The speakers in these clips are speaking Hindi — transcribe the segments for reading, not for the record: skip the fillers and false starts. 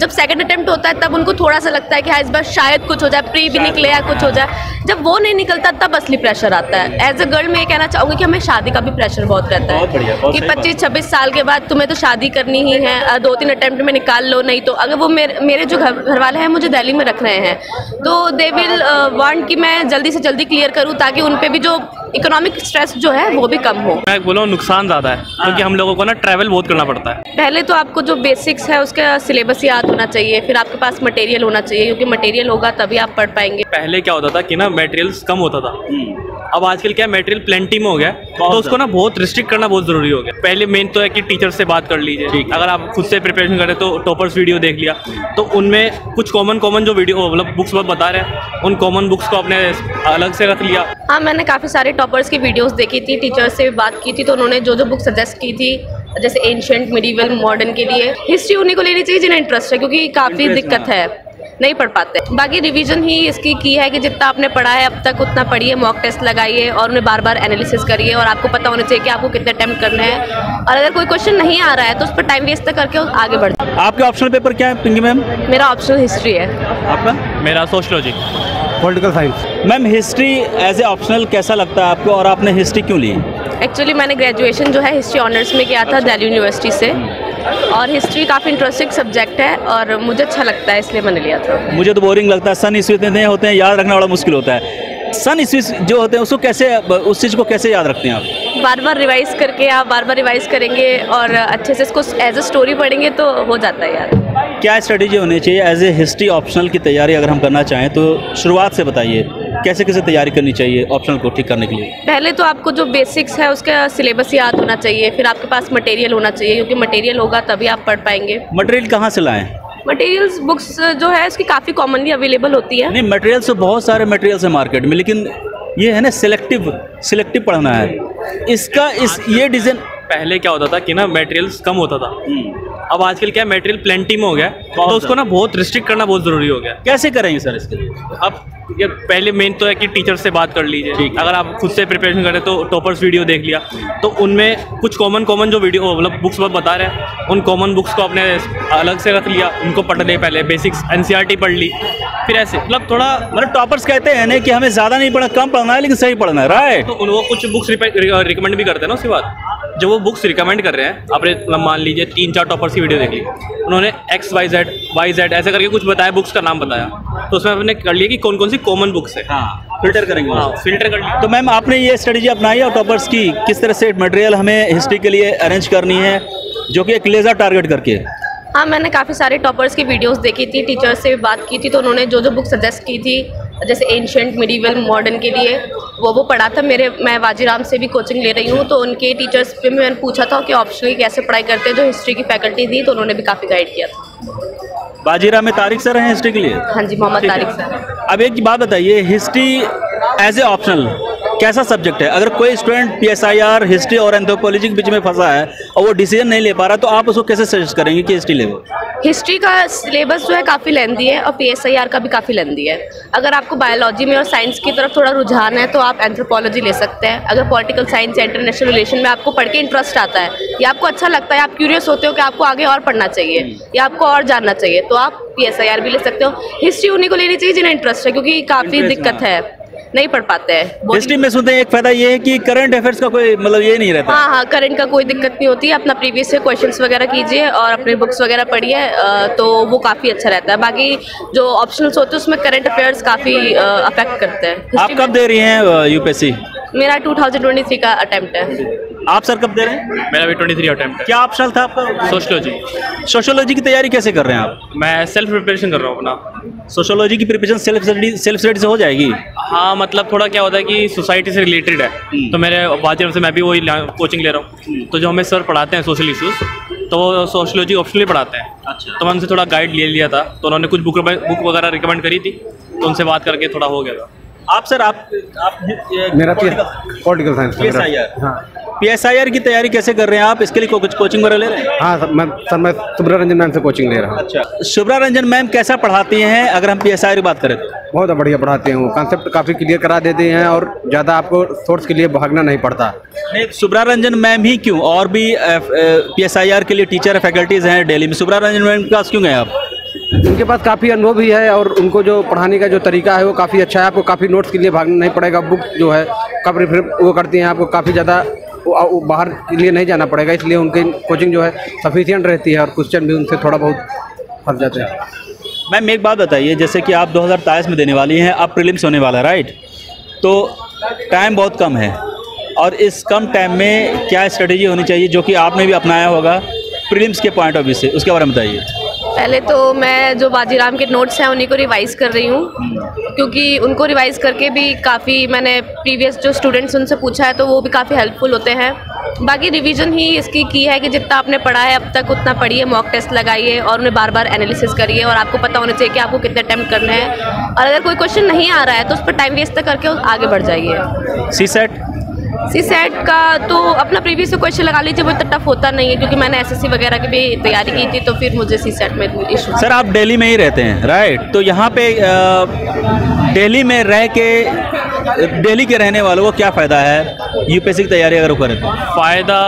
जब सेकंड अटेम्प्ट होता है तब उनको थोड़ा सा लगता है कि हाँ इस बार शायद कुछ हो जाए, प्री भी निकले या कुछ हो जाए। जब वो नहीं निकलता तब असली प्रेशर आता है। एज अ गर्ल मैं ये कहना चाहूँगी कि हमें शादी का भी प्रेशर बहुत रहता है कि 25-26 साल के बाद तुम्हें तो शादी करनी ही है, 2-3 अटेम्प्ट में निकाल लो, नहीं तो अगर वो मेरे जो घर वाले हैं मुझे दिल्ली में रख रहे हैं तो दे विल वांट कि मैं जल्दी से जल्दी क्लियर करूँ ताकि उन पे भी जो इकोनॉमिक स्ट्रेस जो है वो भी कम हो। मैं बोला नुकसान ज़्यादा है क्योंकि हम लोगों को ना ट्रैवल बहुत करना पड़ता है। पहले तो आपको जो बेसिक्स है उसका सिलेबस याद होना चाहिए, फिर आपके पास मटेरियल होना चाहिए क्योंकि मटेरियल होगा तभी आप पढ़ पाएंगे। पहले क्या होता था कि ना मटेरियल्स कम होता था, अब आजकल क्या मटेरियल प्लेंटी में हो गया तो उसको ना बहुत रिस्ट्रिक्ट करना बहुत जरूरी हो गया। पहले मेन तो है कि टीचर से बात कर लीजिए, अगर आप खुद से प्रिपरेशन करें तो टॉपर्स वीडियो देख लिया तो उनमें कुछ कॉमन जो वीडियो मतलब बुक्स बता रहे हैं उन कॉमन बुक्स को अपने अलग से रख लिया। हाँ, मैंने काफ़ी सारे टॉपर्स की वीडियोस देखी थी, टीचर्स से बात की थी तो उन्होंने जो बुक सजेस्ट की थी जैसे एंशिएंट, मिडीवल, मॉडर्न के लिए हिस्ट्री उन्हीं को लेनी चाहिए जिन्हें इंटरेस्ट है क्योंकि काफ़ी दिक्कत है, नहीं पढ़ पाते। बाकी रिवीजन ही इसकी की है कि जितना आपने पढ़ा है अब तक उतना पढ़िए, मॉक टेस्ट लगाइए और उन्हें बार बार एनालिसिस करिए और आपको पता होना चाहिए कि आपको कितने अटेम्प्ट करने हैं और अगर कोई क्वेश्चन नहीं आ रहा है तो उस पर टाइम वेस्ट करके आगे बढ़। आपके ऑप्शनल पेपर क्या है पिंकी मैम? मेरा ऑप्शनल हिस्ट्री है। आपका? मेरा sociology, political science. Ma'am history as a optional कैसा लगता है आपको और आपने हिस्ट्री क्यों ली? एक्चुअली मैंने ग्रेजुएशन जो है हिस्ट्री ऑनर्स में किया था दिल्ली यूनिवर्सिटी से और हिस्ट्री काफ़ी इंटरेस्टिंग सब्जेक्ट है और मुझे अच्छा लगता है इसलिए मैंने लिया था। मुझे तो बोरिंग लगता है, सन ईस्वी इतने होते हैं, याद रखना बड़ा मुश्किल होता है। सन ईस्वी जो होते हैं उसको कैसे, उस चीज़ को कैसे याद रखते हैं आप? बार बार रिवाइज करके, आप बार बार रिवाइज करेंगे और अच्छे से इसको एज अ स्टोरी पढ़ेंगे तो हो जाता है यार। क्या स्ट्रेटेजी होनी चाहिए एज ए हिस्ट्री ऑप्शनल की तैयारी अगर हम करना चाहें तो शुरुआत से बताइए, कैसे कैसे तैयारी करनी चाहिए ऑप्शनल को ठीक करने के लिए? पहले तो आपको जो बेसिक्स है उसका सिलेबस याद होना चाहिए, फिर आपके पास मटेरियल होना चाहिए क्योंकि मटेरियल होगा तभी आप पढ़ पाएंगे। मटेरियल कहाँ से लाएं? मटेरियल्स बुक्स जो है इसकी काफ़ी कॉमनली अवेलेबल होती है। नहीं, मटेरियल तो बहुत सारे मटेरियल्स हैं मार्केट में, लेकिन ये है ना सिलेक्टिव पढ़ना है इसका। ये डिज़ाइन पहले क्या होता था कि ना मटेरियल्स कम होता था, अब आजकल क्या मटेरियल प्लेंटी में हो गया तो उसको ना बहुत रिस्ट्रिक्ट करना बहुत जरूरी हो गया। कैसे करेंगे सर इसके लिए? अब ये पहले मेन तो है कि टीचर से बात कर लीजिए, अगर आप खुद से प्रिपरेशन करें तो टॉपर्स वीडियो देख लिया तो उनमें कुछ कॉमन जो वीडियो मतलब बुक्स बता रहे हैं उन कॉमन बुक्स को अपने अलग से रख लिया, उनको पढ़ ले, पहले बेसिक्स एनसीईआरटी पढ़ ली, फिर ऐसे मतलब थोड़ा मतलब टॉपर्स कहते हैं ना कि हमें ज़्यादा नहीं पढ़ना, कम पढ़ना है लेकिन सही पढ़ना है, राइट? तो वो कुछ बुक्स रिकमेंड भी करते हैं ना। उसके बाद जब वो बुक्स रिकमेंड कर रहे हैं, आपने मान लीजिए 3-4 टॉपर्स की वीडियो देख ली, उन्होंने XYZ ऐसे करके कुछ बताया, बुक्स का नाम बताया, तो उसमें आपने कर लिया कि कौन कौन सी कॉमन बुक्स है। हाँ, फिल्टर करेंगे। हाँ, फिल्टर कर लिया। तो मैम आपने ये स्ट्रेटजी अपनाई है और टॉपर्स की किस तरह से मटेरियल हमें हिस्ट्री के लिए अरेंज करनी है जो कि एक लेज़र टारगेट करके? हाँ, मैंने काफ़ी सारे टॉपर्स की वीडियोस देखी थी, टीचर्स से भी बात की थी तो उन्होंने जो बुक सजेस्ट की थी जैसे एंशिएंट, मिडीवल, मॉडर्न के लिए वो पढ़ा था। मैं वाजीराम से भी कोचिंग ले रही हूँ तो उनके टीचर्स पे मैंने पूछा था कि ऑप्शनली कैसे पढ़ाई करते हैं, जो हिस्ट्री की फैकल्टी थी तो उन्होंने भी काफ़ी गाइड किया था। वाजीराम में तारिक सर हैं हिस्ट्री के लिए? हाँ जी, मोहम्मद तारिक सर। अब एक बात बताइए, हिस्ट्री एज ए ऑप्शनल कैसा सब्जेक्ट है? अगर कोई स्टूडेंट PSIR हिस्ट्री और एंथ्रोपोलॉजी के बीच में फंसा है और वो डिसीजन नहीं ले पा रहा तो आप उसको कैसे सजेस्ट करेंगे कि हिस्ट्री ले? हिस्ट्री का सिलेबस जो है काफ़ी लेंदी है और PSIR का भी काफ़ी लेंदी है। अगर आपको बायोलॉजी में और साइंस की तरफ थोड़ा रुझान है तो आप एंथ्रोपोलॉजी ले सकते हैं। अगर पॉलिटिकल साइंस या इंटरनेशनल रिलेशन में आपको पढ़ के इंटरेस्ट आता है या आपको अच्छा लगता है, आप क्यूरियस होते हो कि आपको आगे और पढ़ना चाहिए या आपको और जानना चाहिए तो आप PSIR भी ले सकते हो। हिस्ट्री उन्हीं को लेनी चाहिए जिन्हें इंटरेस्ट है क्योंकि काफ़ी दिक्कत है, नहीं पढ़ पाते हैं। हिस्ट्री में सुनते हैं एक फायदा ये है कि करंट अफेयर्स का कोई मतलब ये नहीं रहता। हाँ, करंट का कोई दिक्कत नहीं होती है, अपना प्रीवियस से क्वेश्चंस वगैरह कीजिए और अपने बुक्स वगैरह पढ़िए तो वो काफ़ी अच्छा रहता है। बाकी जो ऑप्शनल्स होते हैं उसमें करंट अफेयर्स काफ़ी अफेक्ट करते हैं। आप कब दे रही हैं UPSC? मेरा 2023 का अटेम्प्ट है। आप सर कब दे रहे हैं? मेरा भी 23 अटेम्प्ट है। क्या ऑप्शनल था आपका? सोशलॉजी की तैयारी कैसे कर रहे हैं आप? मैं सेल्फ प्रिपरेशन कर रहा हूँ अपना। सोशलॉजी की प्रिपरेशन सेल्फ स्टडी से हो जाएगी? हाँ, मतलब थोड़ा क्या होता है कि सोसाइटी से रिलेटेड है तो मेरे वाजिराम से मैं भी वही कोचिंग ले रहा हूँ तो जो हमें सर पढ़ाते हैं सोशल इश्यूज़ तो वो सोशलॉजी ऑप्शनली पढ़ाते हैं। अच्छा। तो मैं उनसे थोड़ा गाइड ले लिया था तो उन्होंने कुछ बुक वगैरह रिकमेंड करी थी तो उनसे बात करके थोड़ा हो गया था। आप सर आप मेरा पॉलिटिकल साइंस। हाँ, PSIR की तैयारी कैसे कर रहे हैं आप? इसके लिए कुछ कोचिंग वगैरह ले रहे हैं? हाँ मैं शुभ्रा रंजन मैम से कोचिंग ले रहा हूँ। अच्छा, शुभ्रा रंजन मैम कैसा पढ़ाती हैं अगर हम PSIR की बात करें तो? बहुत बढ़िया पढ़ाते हैं, वो कॉन्सेप्ट काफ़ी क्लियर करा देते हैं और ज़्यादा आपको सोर्स के लिए भागना नहीं पड़ता। नहीं, शुभ्रा रंजन मैम ही क्यों, और भी PSIR के लिए टीचर फैकल्टीज़ हैं दिल्ली में, शुभ्रा रंजन मैम के पास क्यों गए आप? उनके पास काफ़ी अनुभव भी है और उनको जो पढ़ाने का जो तरीका है वो काफ़ी अच्छा है। आपको काफ़ी नोट्स के लिए भागना नहीं पड़ेगा। बुक जो है काफ़ी वो करती हैं, आपको काफ़ी ज़्यादा वो बाहर के लिए नहीं जाना पड़ेगा, इसलिए उनकी कोचिंग जो है सफिशिएंट रहती है और क्वेश्चन भी उनसे थोड़ा बहुत फंस जाते हैं। मैम एक बात बताइए, जैसे कि आप 2023 में देने वाली हैं, अब प्रीलिम्स होने वाला है, राइट? तो टाइम बहुत कम है और इस कम टाइम में क्या स्ट्रेटेजी होनी चाहिए जो कि आपने भी अपनाया होगा प्रीलिम्स के पॉइंट ऑफ व्यू से, उसके बारे में बताइए। पहले तो मैं जो बाजीराम के नोट्स हैं उन्हीं को रिवाइज़ कर रही हूँ, क्योंकि उनको रिवाइज़ करके भी काफ़ी मैंने प्रीवियस जो स्टूडेंट्स उनसे पूछा है तो वो भी काफ़ी हेल्पफुल होते हैं। बाकी रिवीजन ही इसकी की है कि जितना आपने पढ़ा है अब तक उतना पढ़िए, मॉक टेस्ट लगाइए और उन्हें बार बार एनालिसिस करिए और आपको पता होना चाहिए कि आपको कितने अटेम्प्ट करने हैं और अगर कोई क्वेश्चन नहीं आ रहा है तो उस पर टाइम वेस्ट करके आगे बढ़ जाइए। सीसेट का तो अपना प्रीवियस से क्वेश्चन लगा लीजिए, वो इतना टफ होता नहीं है क्योंकि मैंने एसएससी वगैरह की भी तैयारी की थी, तो फिर मुझे सीसेट में इशू। सर आप दिल्ली में ही रहते हैं, राइट? तो यहाँ पे दिल्ली में रह के दिल्ली के रहने वालों को क्या फ़ायदा है यूपीएससी की तैयारी अगर वो करें तो? फ़ायदा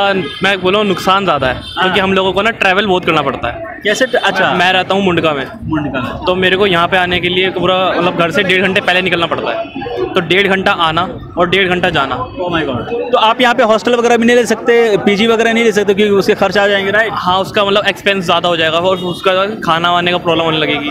मैं बोला नुकसान ज़्यादा है, क्योंकि हम लोगों को ना ट्रैवल बहुत करना पड़ता है। कैसे? अच्छा, मैं रहता हूँ मुंडका में, तो मेरे को यहाँ पे आने के लिए पूरा मतलब घर से 1.5 घंटे पहले निकलना पड़ता है, तो 1.5 घंटा आना और 1.5 घंटा जाना। Oh my God. तो आप यहाँ पे हॉस्टल वगैरह भी नहीं ले सकते, पीजी वगैरह नहीं ले सकते क्योंकि उसके खर्च आ जाएंगे, राइट? हाँ, उसका मतलब एक्सपेंस ज़्यादा हो जाएगा और उसका खाना वाने का प्रॉब्लम होने लगेगी।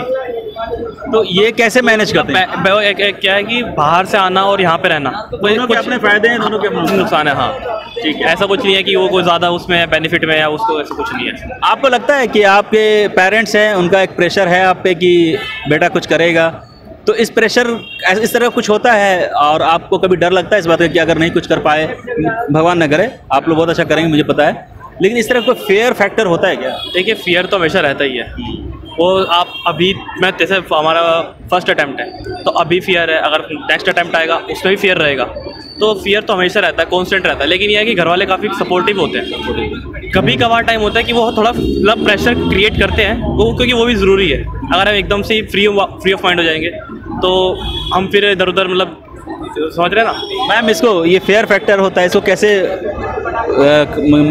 तो ये कैसे मैनेज करते हैं? एक क्या है कि बाहर से आना और यहाँ पे रहना, दोनों के अपने फ़ायदे हैं, दोनों के अपने नुकसान है। हाँ ठीक है, ऐसा कुछ नहीं है कि वो कोई ज़्यादा उसमें बेनिफिट में या उसको ऐसा कुछ नहीं है। आपको लगता है कि आपके पेरेंट्स हैं, उनका एक प्रेशर है आप पे कि बेटा कुछ करेगा, तो इस प्रेशर इस तरह कुछ होता है और आपको कभी डर लगता है इस बात का कि अगर नहीं कुछ कर पाए, भगवान न करे, आप लोग बहुत अच्छा करेंगे मुझे पता है, लेकिन इस तरह कोई फेयर फैक्टर होता है क्या? देखिए, फियर तो हमेशा रहता ही है। वो आप अभी मैं जैसे हमारा फर्स्ट अटैम्प्ट है तो अभी फियर है, अगर नेक्स्ट अटैम्प्ट आएगा उसमें भी फियर रहेगा, तो फियर तो हमेशा रहता है, कॉन्स्टेंट रहता है। लेकिन यह है कि घर वाले काफ़ी सपोर्टिव होते हैं। कभी कभार टाइम होता है कि वो थोड़ा मतलब प्रेशर क्रिएट करते हैं, वो क्योंकि वो भी ज़रूरी है। अगर हम एकदम से फ्री ऑफ माइंड हो जाएंगे तो हम फिर इधर उधर मतलब समझ रहे हैं ना मैम। इसको ये फेयर फैक्टर होता है, इसको कैसे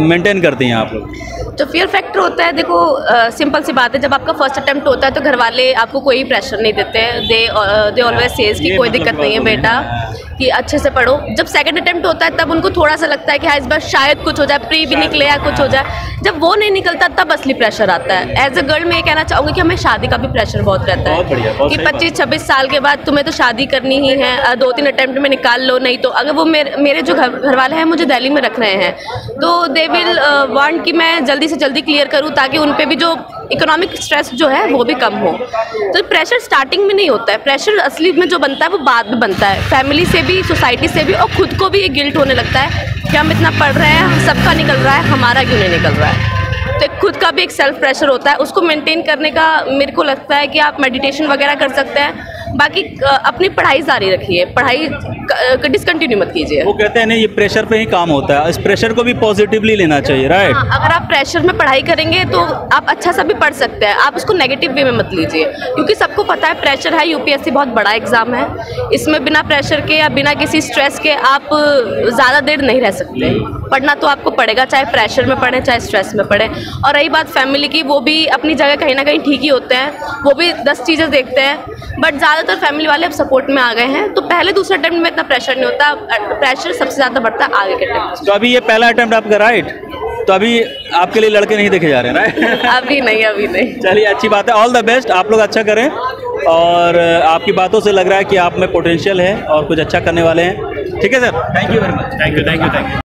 मेंटेन करती हैं आप लोग? जो फियर फैक्टर होता है, देखो सिंपल सी बात है, जब आपका फर्स्ट अटेम्प्ट होता है तो घर वाले आपको कोई प्रेशर नहीं देते हैं। दे ऑलवेज सेज कि कोई दिक्कत नहीं है बेटा, कि अच्छे से पढ़ो। जब सेकंड अटेम्प्ट होता है तब उनको थोड़ा सा लगता है कि हाँ इस बार शायद कुछ हो जाए, प्री भी निकले या कुछ हो जाए। जब वो नहीं निकलता तब असली प्रेशर आता है। एज अ गर्ल मैं ये कहना चाहूँगी कि हमें शादी का भी प्रेशर बहुत रहता है कि 25-26 साल के बाद तुम्हें तो शादी करनी ही है, 2-3 अटेम्प्ट में निकाल लो, नहीं तो अगर वो मेरे जो घर वाले हैं मुझे दिल्ली में रख रहे हैं तो दे विल वांट कि मैं जल्दी से जल्दी क्लियर करूँ ताकि उन पे भी जो इकोनॉमिक स्ट्रेस जो है वो भी कम हो। तो प्रेशर स्टार्टिंग में नहीं होता है, प्रेशर असली में जो बनता है वो बाद में बनता है, फैमिली से भी, सोसाइटी से भी, और खुद को भी एक गिल्ट होने लगता है कि हम इतना पढ़ रहे हैं, सबका निकल रहा है, हमारा क्यों नहीं निकल रहा है। तो खुद का भी एक सेल्फ प्रेशर होता है, उसको मेंटेन करने का मेरे को लगता है कि आप मेडिटेशन वगैरह कर सकते हैं। बाकी अपनी पढ़ाई जारी रखिए, पढ़ाई डिसकंटिन्यू मत कीजिए। वो कहते हैं नहीं, ये प्रेशर पे ही काम होता है, इस प्रेशर को भी पॉजिटिवली लेना चाहिए, राइट? हाँ, अगर आप प्रेशर में पढ़ाई करेंगे तो आप अच्छा सा भी पढ़ सकते हैं, आप उसको नेगेटिव वे में मत लीजिए, क्योंकि सबको पता है प्रेशर है, यूपीएससी बहुत बड़ा एग्जाम है, इसमें बिना प्रेशर के या बिना किसी स्ट्रेस के आप ज़्यादा देर नहीं रह सकते। पढ़ना तो आपको पड़ेगा, चाहे प्रेशर में पढ़ें चाहे स्ट्रेस में पढ़ें। और रही बात फैमिली की, वो भी अपनी जगह कहीं ना कहीं ठीक ही होते हैं, वो भी 10 चीज़ें देखते हैं, बट ज़्यादातर फैमिली वाले अब सपोर्ट में आ गए हैं, तो पहले दूसरे अटेम्प्ट में इतना प्रेशर नहीं होता, प्रेशर सबसे ज़्यादा बढ़ता है आगे के अटेम्प्ट। तो अभी ये पहला अटेम्प्ट आपका, राइट? तो अभी आपके लिए लड़के नहीं देखे जा रहे हैं, राइट? अभी नहीं। चलिए, अच्छी बात है, ऑल द बेस्ट, आप लोग अच्छा करें। और आपकी बातों से लग रहा है कि आप में पोटेंशियल है और कुछ अच्छा करने वाले हैं। ठीक है sir, thank you very much. Thank you.